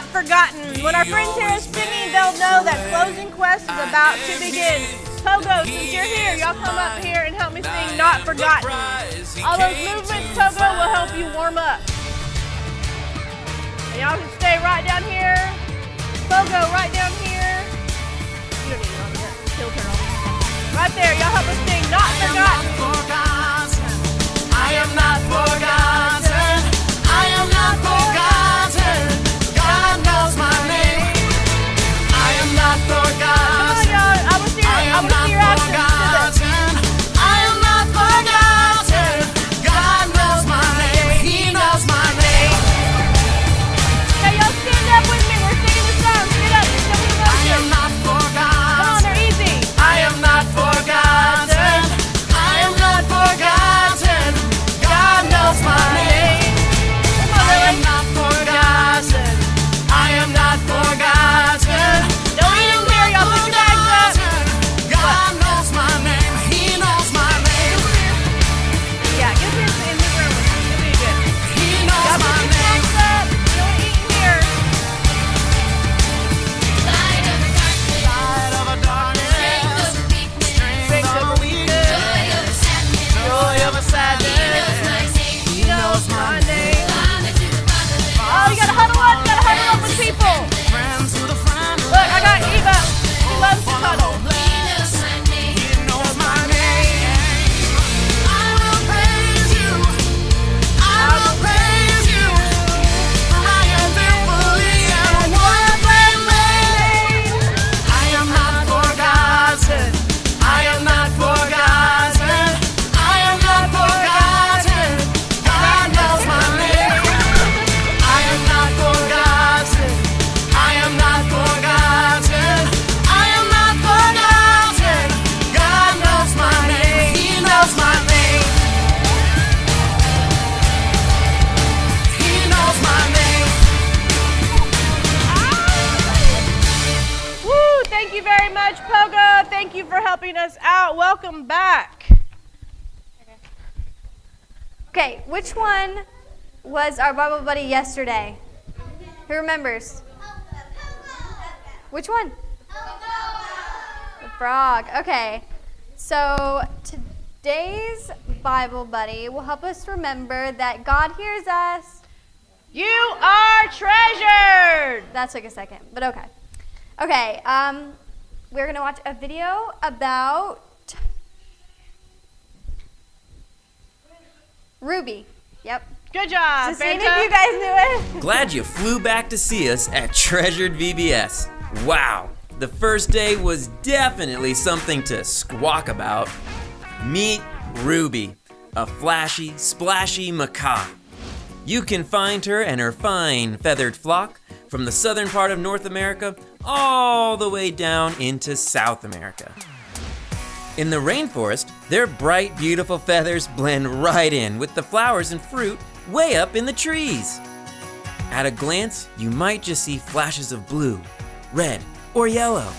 forgotten. When our friends hear us singing, they'll know that closing quest is about to begin. Pogo, since you're here, y'all come up here and help me sing Not Forgotten. All those movements, Pogo, will help you warm up. And y'all can stay right down here. Pogo, right down here. You don't need it on there. He'll turn on. Right there, y'all help us sing Not Forgotten. I am not forgotten. I am not forgotten. God knows my name. I am not forgotten. Come on, y'all. I want to see your actions to this. I am not forgotten. God knows my name. He knows my name. Okay, y'all stand up with me. We're singing the song. Stand up. Show me the I am motion. not forgotten. Come on, they're easy. I am not forgotten. I am not forgotten. God knows my name. Come on, I am Lily. not forgotten. I am not forgotten. Don't eat in here. Y'all put your bags up. God knows my name. He knows my name. Yeah, get here and move around with me. It'll be good. He knows Y'all my put your name. bags up. You don't eat in here. Light of a darkness. Strength of a weakness. Joy of a sadness. He knows my name. Oh, you gotta huddle up. You gotta huddle up with people. Friends with a friend. Look, I got Eva. She loves to huddle. He knows my name. I will praise you. I will praise you. I am fearfully and wonderfully made. I am not forgotten. I am not forgotten. I am not forgotten. God knows my name. I am not forgotten. I am not forgotten. I am not forgotten. God knows my name. He knows my name. He knows my name. Woo! Thank you very much, Pogo. Thank you for helping us out. Welcome back. Okay, which one was our Bible buddy yesterday? Who remembers? Which one? The frog. Okay. So today's Bible buddy will help us remember that God hears us. You are treasured. That took a second, but okay. Okay, we're going to watch a video about Ruby. Yep. Good job, Just seeing Fanta. if you guys knew it. Glad you flew back to see us at Treasured VBS. Wow, the first day was definitely something to squawk about. Meet Ruby, a flashy, splashy macaw. You can find her and her fine feathered flock from the southern part of North America all the way down into South America. In the rainforest, their bright, beautiful feathers blend right in with the flowers and fruit way up in the trees. At a glance, you might just see flashes of blue, red, or yellow.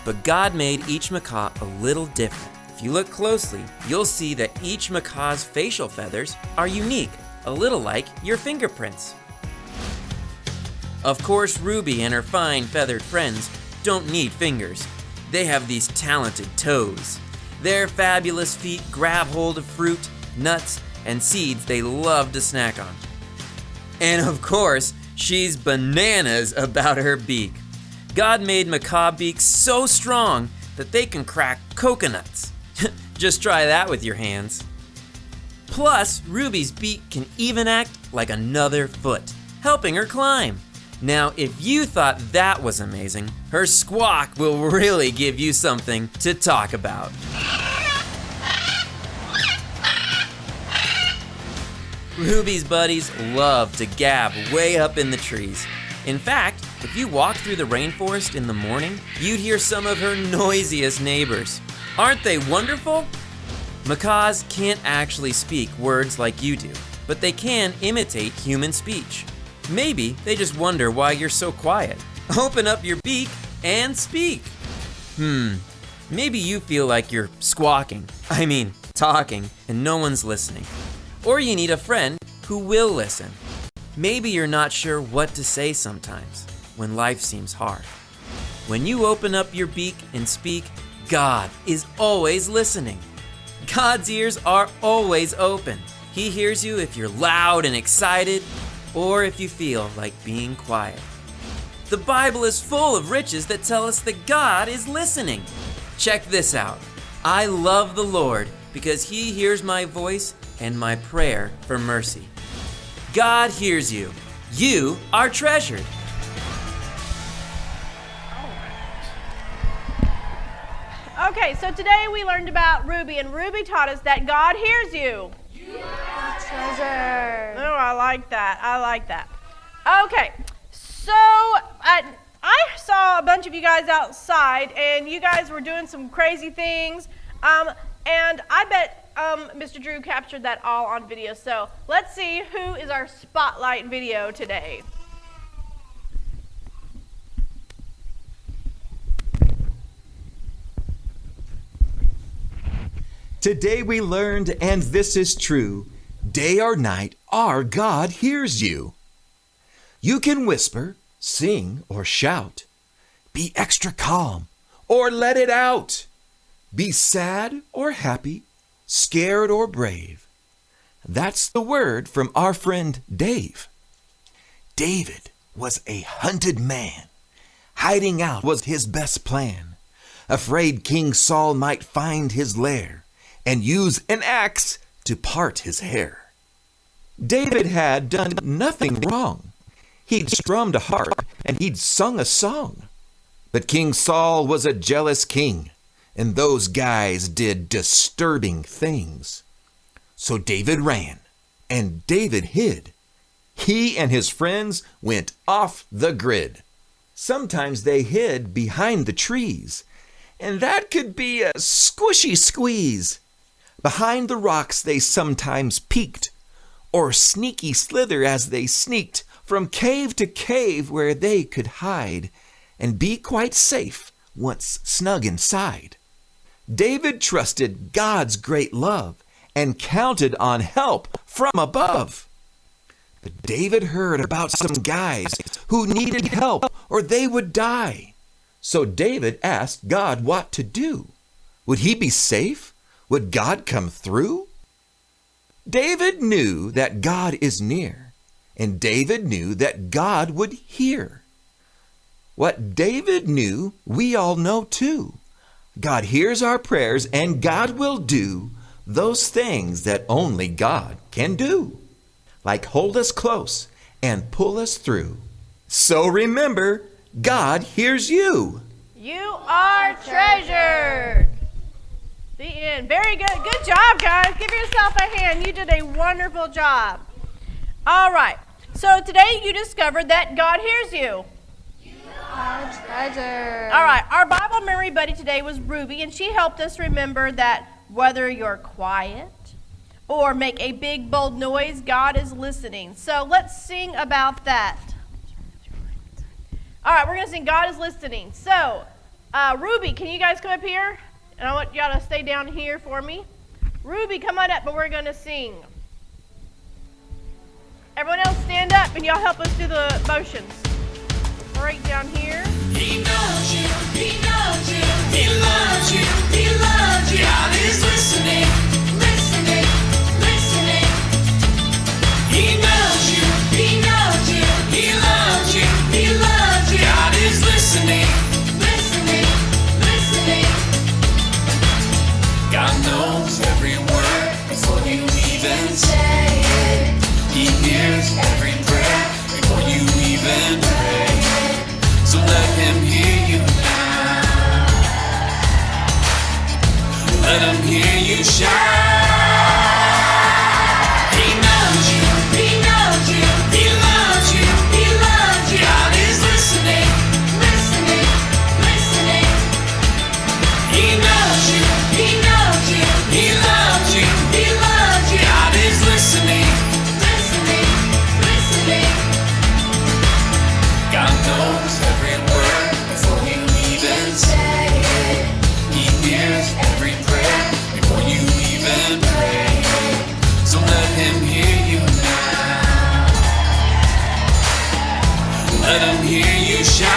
But God made each macaw a little different. If you look closely, you'll see that each macaw's facial feathers are unique, a little like your fingerprints. Of course, Ruby and her fine feathered friends don't need fingers. They have these talented toes. Their fabulous feet grab hold of fruit, nuts, and seeds they love to snack on. And of course, she's bananas about her beak. God made macaw beaks so strong that they can crack coconuts. Just try that with your hands. Plus, Ruby's beak can even act like another foot, helping her climb. Now, if you thought that was amazing, her squawk will really give you something to talk about. Ruby's buddies love to gab way up in the trees. In fact, if you walk through the rainforest in the morning, you'd hear some of her noisiest neighbors. Aren't they wonderful? Macaws can't actually speak words like you do, but they can imitate human speech. Maybe they just wonder why you're so quiet. Open up your beak and speak. Maybe you feel like you're talking, and no one's listening. Or you need a friend who will listen. Maybe you're not sure what to say sometimes when life seems hard. When you open up your beak and speak, God is always listening. God's ears are always open. He hears you if you're loud and excited, or if you feel like being quiet. The Bible is full of riches that tell us that God is listening. Check this out. I love the Lord because He hears my voice and my prayer for mercy. God hears you. You are treasured. Okay, so today we learned about Ruby, and Ruby taught us that God hears you. Treasure. Oh, I like that. I like that. Okay, so I saw a bunch of you guys outside, and you guys were doing some crazy things, and I bet Mr. Drew captured that all on video. So let's see who is our spotlight video today. Today we learned, and this is true, day or night, our God hears you. You can whisper, sing, or shout. Be extra calm, or let it out. Be sad or happy, scared or brave. That's the word from our friend Dave. David was a hunted man. Hiding out was his best plan. Afraid King Saul might find his lair and use an axe to part his hair. David had done nothing wrong. He'd strummed a harp and he'd sung a song. But King Saul was a jealous king, and those guys did disturbing things. So David ran, and David hid. He and his friends went off the grid. Sometimes they hid behind the trees, and that could be a squishy squeeze. Behind the rocks they sometimes peeked, or sneaky slither as they sneaked from cave to cave where they could hide and be quite safe once snug inside. David trusted God's great love and counted on help from above. But David heard about some guys who needed help or they would die. So David asked God what to do. Would he be safe? Would God come through? David knew that God is near, and David knew that God would hear. What David knew, we all know too. God hears our prayers, and God will do those things that only God can do, like hold us close and pull us through. So remember, God hears you. You are treasured. The end. Very good. Good job, guys. Give yourself a hand. You did a wonderful job. All right. So today you discovered that God hears you. You are treasure. All right. Our Bible memory buddy today was Ruby, and she helped us remember that whether you're quiet or make a big, bold noise, God is listening. So let's sing about that. All right. We're going to sing God is Listening. So, Ruby, can you guys come up here? And I want y'all to stay down here for me. Ruby, come on up, but we're going to sing. Everyone else stand up, and y'all help us do the motions. Right down here. He knows you, he knows you, he loves you, he loves you. God is listening, listening, listening. He knows you, he knows you, he loves you, he loves you. God is listening, listening, listening. God knows every word before you even say it. He hears every prayer before you even pray. So let him hear you now. let him hear you shout.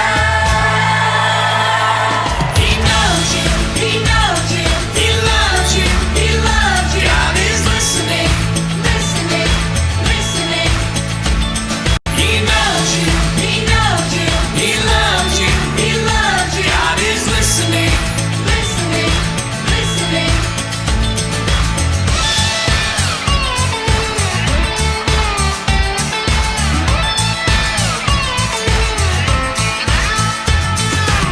He knows you, he knows you, he loves you, he loves you. God is listening, listening, listening. He knows you, he knows you, he loves you, he loves you. God is listening, listening, listening.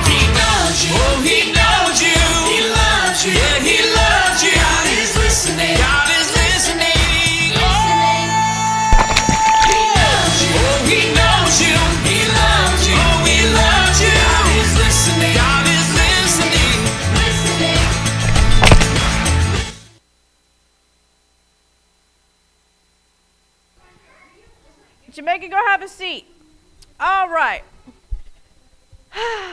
He knows you, oh, he knows you, he loves you, yeah, he loves you. God is listening, God is listening, listening. He knows you, oh, he knows you, he loves you, oh, he loves you. God is listening, God is listening, listening. Jamaica, go have a seat. All right.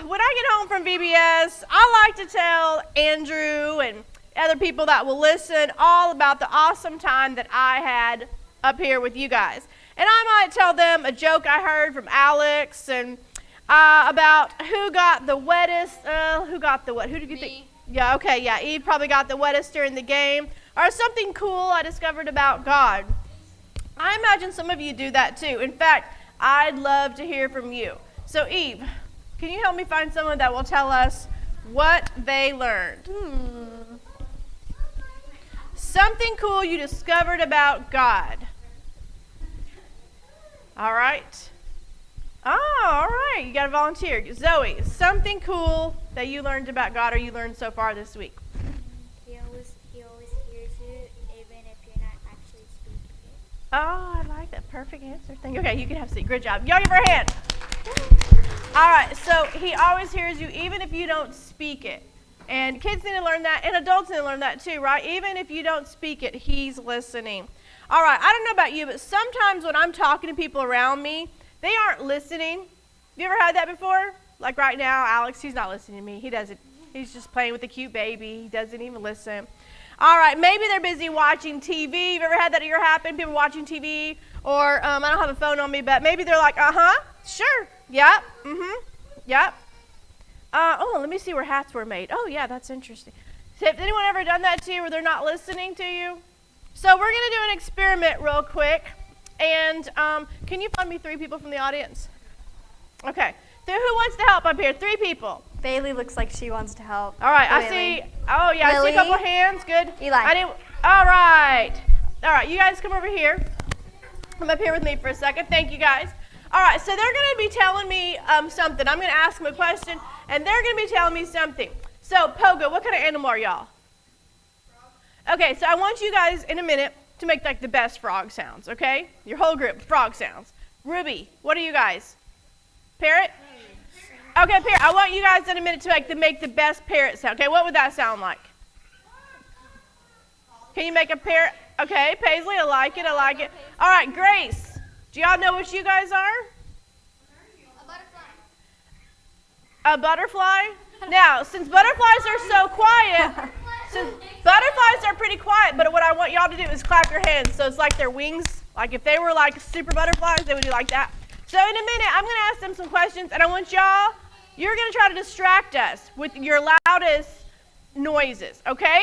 When I get home from VBS, I like to tell Andrew and other people that will listen all about the awesome time that I had up here with you guys. And I might tell them a joke I heard from Alex and about who got the wettest, who did you think? Yeah, okay, yeah, Eve probably got the wettest during the game. Or something cool I discovered about God. I imagine some of you do that too. In fact, I'd love to hear from you. So Eve, can you help me find someone that will tell us what they learned? Something cool you discovered about God. All right. Oh, all right. You got to volunteer. Zoe, something cool that you learned about God or you learned so far this week. He always hears you, even if you're not actually speaking it. Oh, I like that. Perfect answer. Thank you. Okay, you can have a seat. Good job. Y'all give her a hand. All right, so he always hears you even if you don't speak it. And kids need to learn that, and adults need to learn that too, right? Even if you don't speak it, he's listening. All right, I don't know about you, but sometimes when I'm talking to people around me, they aren't listening. Have you ever had that before? Like right now, Alex, he's not listening to me. He doesn't. He's just playing with the cute baby. He doesn't even listen. All right, maybe they're busy watching TV. Have you ever had that ever happen? People watching TV, or I don't have a phone on me, but maybe they're like, sure, yep, yep. Let me see where hats were made. Oh, yeah, that's interesting. So has anyone ever done that to you where they're not listening to you? So we're going to do an experiment real quick. And can you find me 3 people from the audience? Okay. So who wants to help up here? 3 people. Bailey looks like she wants to help. All right, I Bailey. see. Oh, yeah, I see a couple of hands. Good. Eli. All right. All right, you guys come over here. Come up here with me for a second. Thank you, guys. All right, so they're going to be telling me something. I'm going to ask them a question, and they're going to be telling me something. So, Pogo, what kind of animal are y'all? Okay, so I want you guys in a minute to make like the best frog sounds, okay? Your whole group, frog sounds. Ruby, what are you guys? Parrot? Okay, parrot. I want you guys in a minute to make the best parrot sound. Okay, what would that sound like? Can you make a parrot? Okay, Paisley, I like it, I like it. All right, Grace. Do y'all know what you guys are? A butterfly? Now, since butterflies are so quiet, since butterflies are pretty quiet, but what I want y'all to do is clap your hands. So it's like their wings. Like if they were like super butterflies, they would do like that. So in a minute, I'm going to ask them some questions, and I want y'all, you're going to try to distract us with your loudest noises, okay?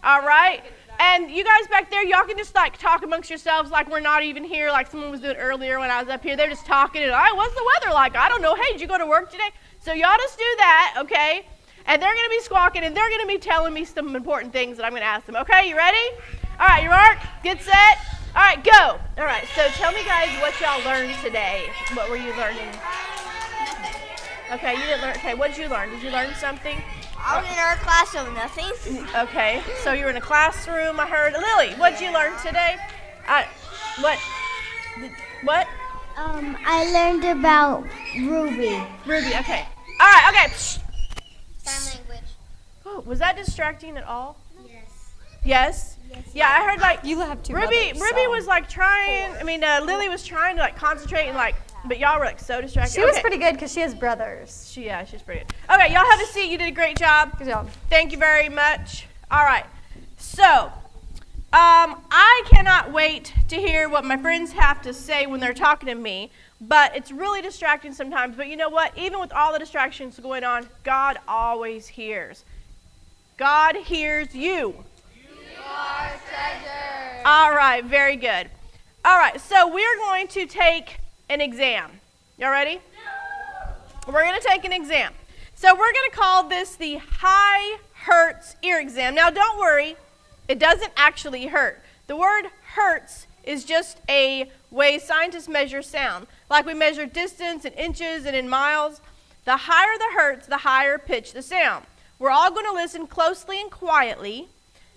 All right? And you guys back there, y'all can just like talk amongst yourselves like we're not even here, like someone was doing earlier when I was up here. They're just talking, and what's the weather like? I don't know. Hey, did you go to work today? So y'all just do that, okay? And they're going to be squawking, and they're going to be telling me some important things that I'm going to ask them. Okay, you ready? All right, you mark, get set. All right, go. All right, so tell me, guys, what y'all learned today. What were you learning? Okay, you didn't learn. Okay, what did you learn? Did you learn something? I was in our classroom, nothing. Okay, so you were in a classroom, I heard. Lily, what did you learn today? What? I learned about Ruby. Ruby, okay. All right, okay. Psh. Sign language. Oh, was that distracting at all? Yes. Yes? Yeah, I heard like You have 2 Ruby brothers, so. was like trying, Lily was trying to like concentrate and like, but y'all were like so distracted. She was Okay. pretty good because she has brothers. She's pretty good. Okay, y'all have a seat. You did a great job. Good job. Thank you very much. All right. So, I cannot wait to hear what my friends have to say when they're talking to me. but it's really distracting sometimes. But you know what? Even with all the distractions going on, God always hears. God hears you. You are treasure. All right, very good. All right, so we're going to take an exam. Y'all ready? We're going to take an exam. So we're going to call this the high hurts ear exam. Now, don't worry. It doesn't actually hurt. The word hurts is just a way scientists measure sound. Like we measure distance in inches and in miles. The higher the hertz, the higher pitch the sound. We're all going to listen closely and quietly.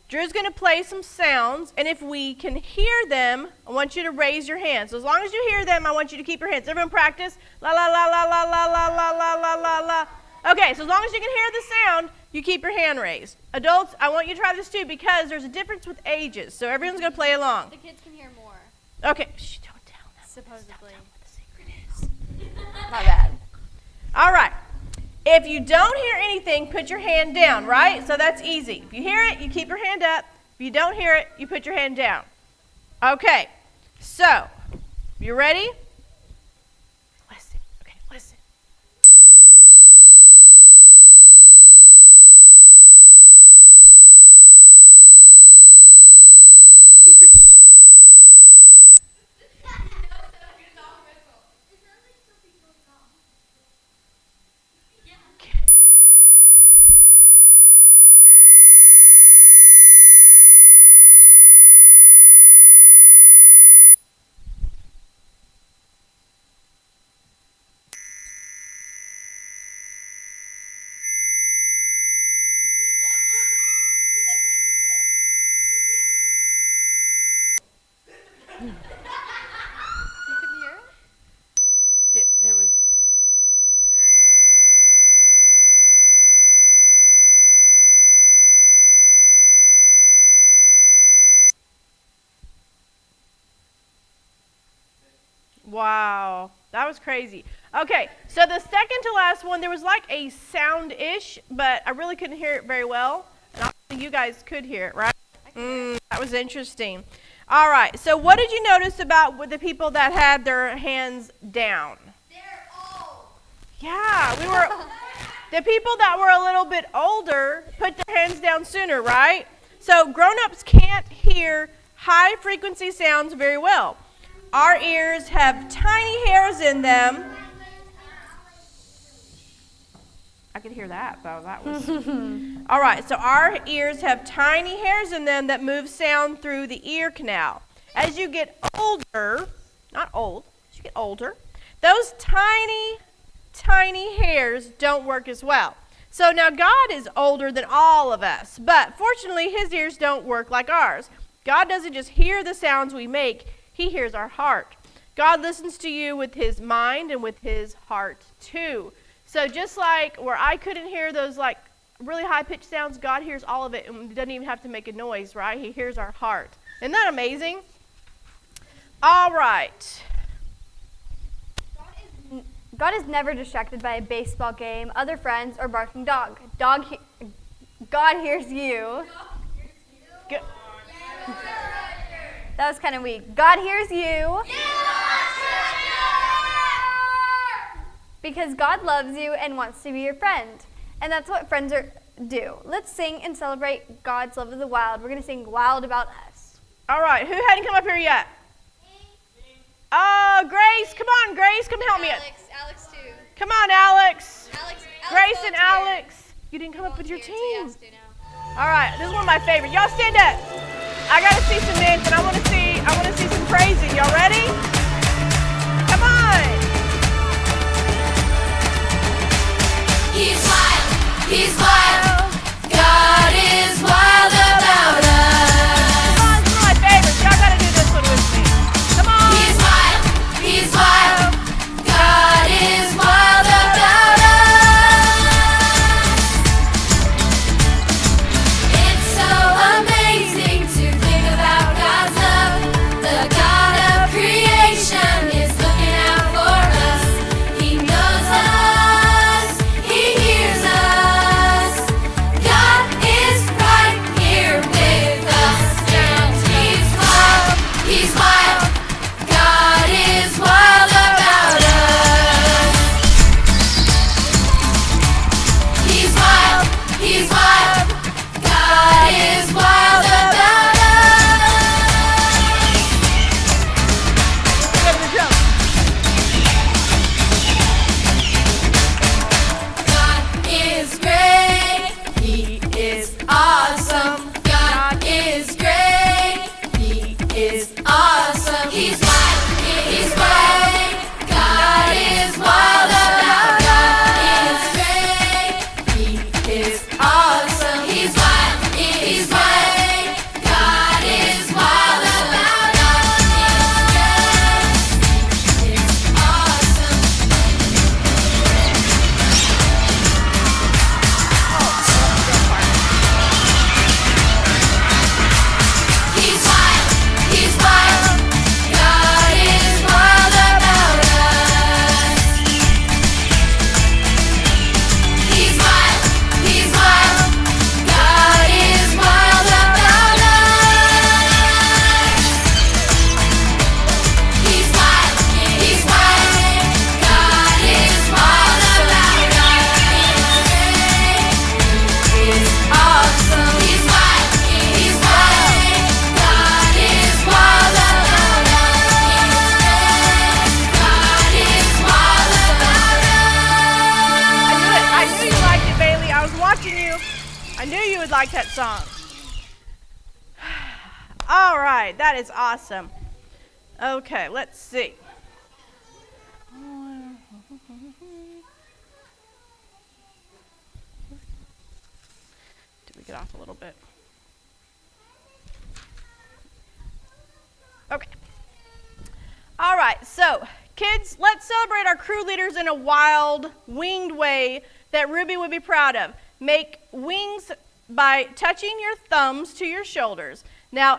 Drew's going to play some sounds, and if we can hear them, I want you to raise your hands. So as long as you hear them, I want you to keep your hands. Everyone practice. La, la, la, la, la, la, la, la, la, la, la, la. Okay, so as long as you can hear the sound, you keep your hand raised. Adults, I want you to try this too because there's a difference with ages, so everyone's going to play along. The kids can hear more. Okay. Shh, don't tell them. Supposedly. Don't tell them what the secret is. My bad. All right. If you don't hear anything, put your hand down, right? So that's easy. If you hear it, you keep your hand up. If you don't hear it, you put your hand down. Okay. So, you ready? Listen. Okay, listen. Keep your hand up. You can hear it? There was. Wow, that was crazy. Okay, so the second to last one, there was like a sound-ish, but I really couldn't hear it very well. And obviously you guys could hear it, right? That was interesting. All right, so what did you notice about with the people that had their hands down? They're old. Yeah, the people that were a little bit older put their hands down sooner, right? So grown-ups can't hear high-frequency sounds very well. Our ears have tiny hairs in them. I could hear that, though. That was... All right, so our ears have tiny hairs in them that move sound through the ear canal. As you get older, not old, as you get older, those tiny, tiny hairs don't work as well. So now God is older than all of us, but fortunately his ears don't work like ours. God doesn't just hear the sounds we make, he hears our heart. God listens to you with his mind and with his heart too. So just like where I couldn't hear those like really high-pitched sounds, God hears all of it and doesn't even have to make a noise, right? He hears our heart. Isn't that amazing? All right. God is never distracted by a baseball game, other friends, or barking dog. God hears you. Good. That was kind of weak. God hears you. Because God loves you and wants to be your friend. And that's what friends do. Let's sing and celebrate God's love of the wild. We're going to sing Wild About Us. All right. Who hadn't come up here yet? Grace. Come on, Grace. Come help me. Alex too. Come on, Alex. Alex Grace and Alex. You didn't come up with your team. All right. This is one of my favorites. Y'all stand up. I got to see some dance, and I want to see some praising. Y'all ready? Come on. He's wild, God is wild about us. Come on, this is one of my favorites. Y'all got to do this one with me. Come on. He's wild, God is wild about us. It's so amazing to think about God's love, the God of creation. I knew you would like that song. All right, that is awesome. Okay, let's see. Did we get off a little bit? Okay. All right, so kids, let's celebrate our crew leaders in a wild, winged way that Ruby would be proud of. Make wings by touching your thumbs to your shoulders. Now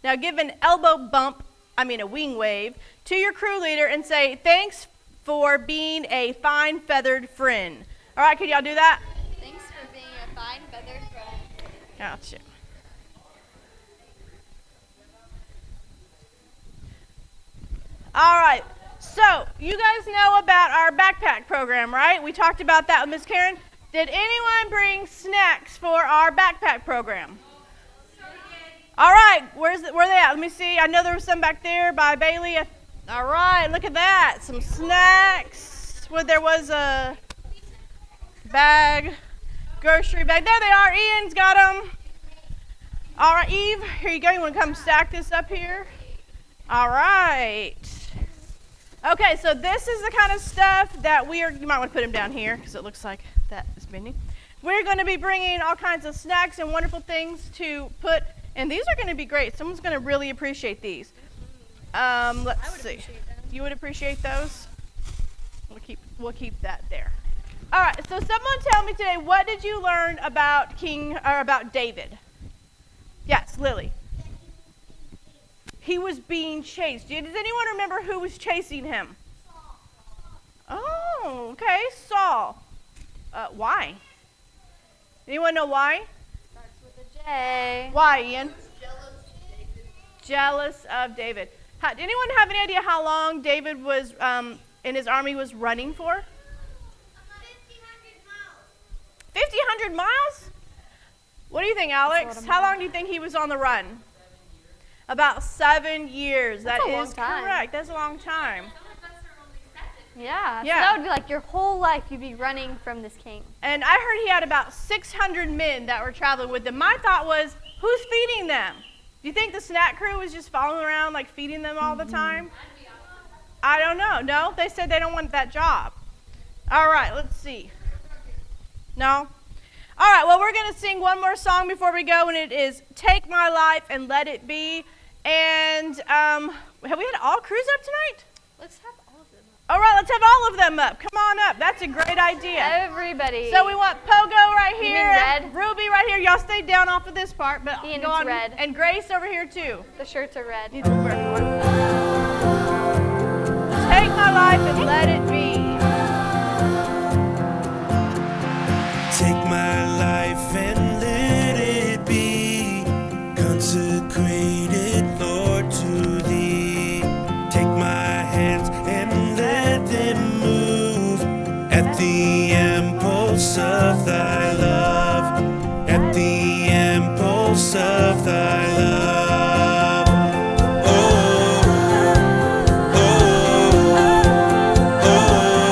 give an a wing wave to your crew leader and say, thanks for being a fine feathered friend. All right, can y'all do that? Thanks for being a fine feathered friend. Gotcha. All right, so you guys know about our backpack program, right? We talked about that with Miss Karen. Did anyone bring snacks for our backpack program? All right, where are they at? Let me see. I know there was some back there by Bailey. All right, look at that. Some snacks. There was a bag, grocery bag. There they are. Ian's got them. All right, Eve, here you go. You want to come stack this up here? All right. Okay, so this is the kind of stuff that you might want to put them down here because it looks like that is bending. We're going to be bringing all kinds of snacks and wonderful things to put, and these are going to be great. Someone's going to really appreciate these. Let's see. You would appreciate those? We'll keep that there. All right, so someone tell me today, what did you learn about about David? Yes, Lily. He was being chased. Does anyone remember who was chasing him? Oh, okay, Saul. Why? Anyone know why? Starts with a J. Why, Ian? Jealous of David. Did anyone have any idea how long David was in his army was running for? 1,500 miles. What do you think, Alex? How long do you think he was on the run? About 7 years. That is correct. That's a long time. Yeah. So Yeah. that would be like your whole life you'd be running from this king. And I heard he had about 600 men that were traveling with him. My thought was, who's feeding them? Do you think the snack crew was just following around, like feeding them all the time? I don't know. No, they said they don't want that job. All right, let's see. No? All right, well, we're going to sing one more song before we go, and it is Take My Life and Let It Be. And have we had all crews up tonight? Let's have all of them up. All right, let's have all of them up. Come on up. That's a great idea. Everybody. So we want Pogo right You here. mean red? Ruby right here. Y'all stay down off of this part, but Ian, go it's on. red. And Grace over here too. The shirts are red. Take my life and let it be. Take my life and let it be consecrated, Lord, to Thee. Take my hands and let them move at the impulse of Thy love, at the impulse of Thy love. Oh, oh, oh, oh.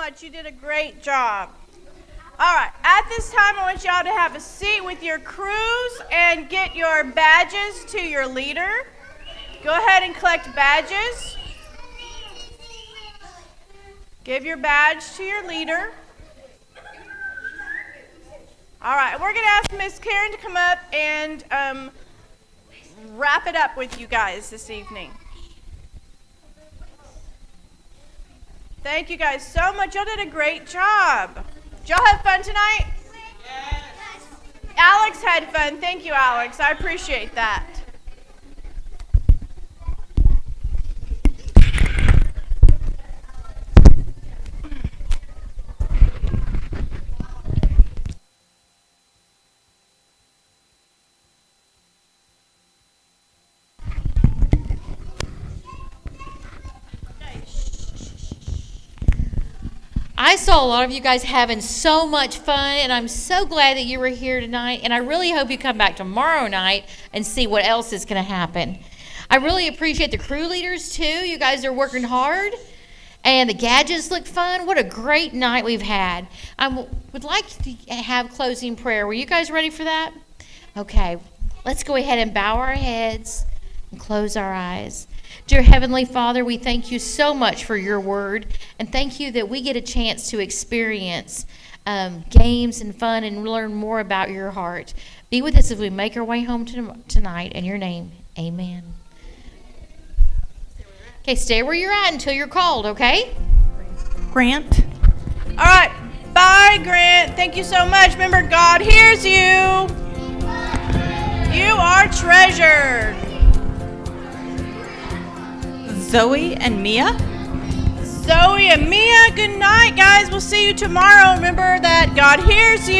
much. You did a great job. All right, at this time, I want y'all to have a seat with your crews and get your badges to your leader. Go ahead and collect badges. Give your badge to your leader. All right, we're going to ask Miss Karen to come up and wrap it up with you guys this evening. Thank you guys so much. Y'all did a great job. Did y'all have fun tonight? Yes. Alex had fun. Thank you, Alex. I appreciate that. I saw a lot of you guys having so much fun, and I'm so glad that you were here tonight, and I really hope you come back tomorrow night and see what else is going to happen. I really appreciate the crew leaders, too. You guys are working hard, and the gadgets look fun. What a great night we've had. I would like to have closing prayer. Were you guys ready for that? Okay, let's go ahead and bow our heads and close our eyes. Dear Heavenly Father, we thank you so much for your word, and thank you that we get a chance to experience games and fun and learn more about your heart. Be with us as we make our way home tonight. In your name, amen. Okay, stay where you're at until you're called, okay? Grant. All right, bye, Grant. Thank you so much. Remember, God hears you. You are treasured. Zoe and Mia. Zoe and Mia, good night, guys. We'll see you tomorrow. Remember that God hears you.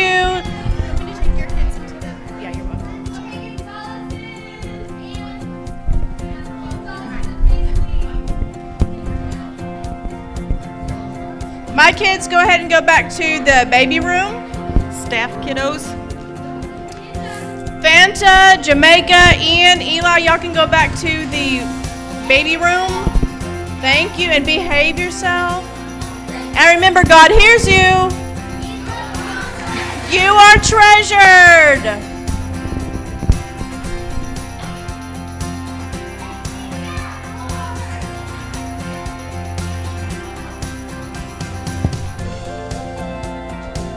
Yeah, you're welcome. My kids, go ahead and go back to the baby room. Staff kiddos. Fanta, Jamaica, Ian, Eli, y'all can go back to the baby room. Thank you, and behave yourself. And remember, God hears you. You are treasured.